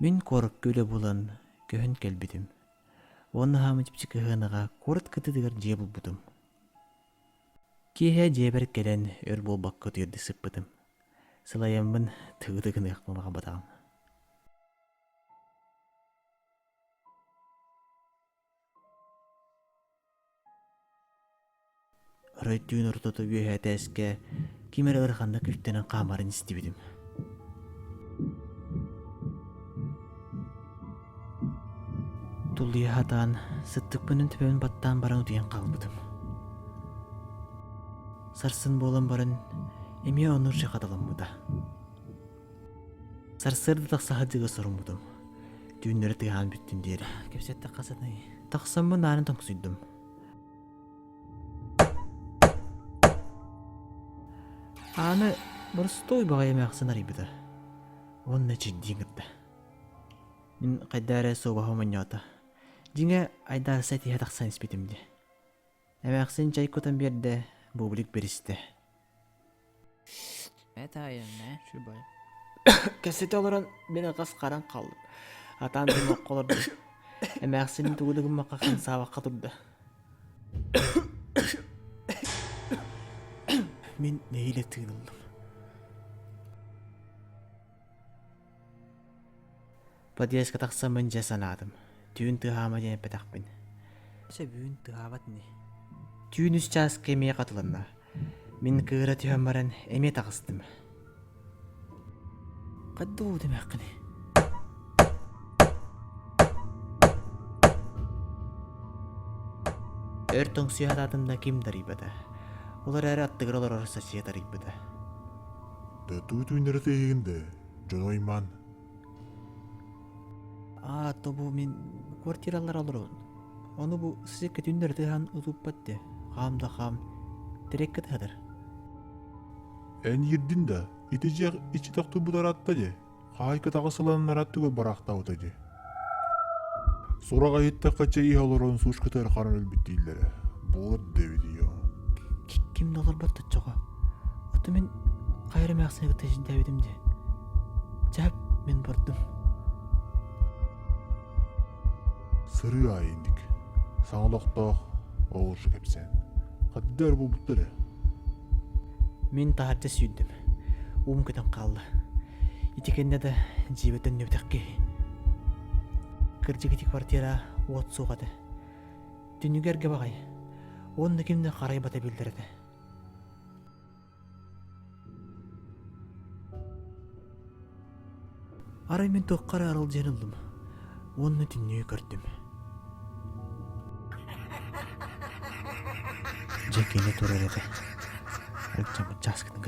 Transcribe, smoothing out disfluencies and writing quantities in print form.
Мен корк күлі булан көхін келбетім. Оны хамы типчі көхінаға корт кытыдығыр же бұлбұдым. Кейе жебер келен өр болбақ көтірді сыппытым. Сылайамын тұғыдығын ұяқмамаға батағым. Рөйттүйін ұртыты үйе әтәске кемер ұрқанда күттенен қамарын істебедім. Туллия хатан сыттық бұнын түпемін баттан баран ұтыян қалбыдым. Сарсын болан барын эме онур жақадылым мұда. Сарсырды тақсаға дығы сұрым бұдым. Дүйінлері тыған бүттін дері. Кепсетті қасыны. Тақсамы нарын тоңсүйдім. Аны бұрыстой бағай емеқсын арайбыды. Онына жиддейін ғырды. Мен қайдары соғағы мұньяты. Деңе айдар сәтіе тақсан іспетімді. Әмәқсын чай көтін берді бұбылік берісті. Әтайын, шүбай. Кәсеті оларан мен ағас қаран қалдым. Атан дұмақ қолырды. Әмәқсінің тұғылығын мақақын сабаққа тұрды. Мен нейлі тығылдым. Падиясқа тақсамын жасанадым. Түйін тұғама ден пәтақпын. Сөбүйін тұғават не? Түйін үс час кемеге қатылынна. Мен кығыра түйін баран әме тағыстым. Қадды оғыдым әқіні. Өр тоң сүйат адында кем дарибады. Олар әрі аттығыр олар орыса сүйат дарибады. Дәту түйіндері тегінде, жон ойман. Тобу мен квартиралар алыр олын. Оны бұ сізекке түйіндер тыған ұтып бәтті. Қамда қам, терекке тағдыр. Ән ердін да, ити жақ ичі тақты бұдар атта де. Қайқы тағысыланын аратты көл барақта ұта де. Сұраға етті қача ие олар оның сұш күтер қарын өлбіттейлері. Болыр дәуді ең. Кім долар бәтті жоға? Оты мен қайры мәқсінігі тәжін дәуедімде. Жап мен бұрдым. Сыры айындық. Саңылықтақ оғыршы кепсен. Қаддар бұл бұттыры. Мен тағарда сүйдім. Оғым көтен қалды. Итекенде де жебетін нөптәқке. Кіржігіті квартира от соғады. Дүнігерге бағай. Оны кемді қарай бата білдірді. Арай мен тоққара арыл женілдім. Оны дүние көрдім. Жекені тұрар еді. Әлгіжамын жасқының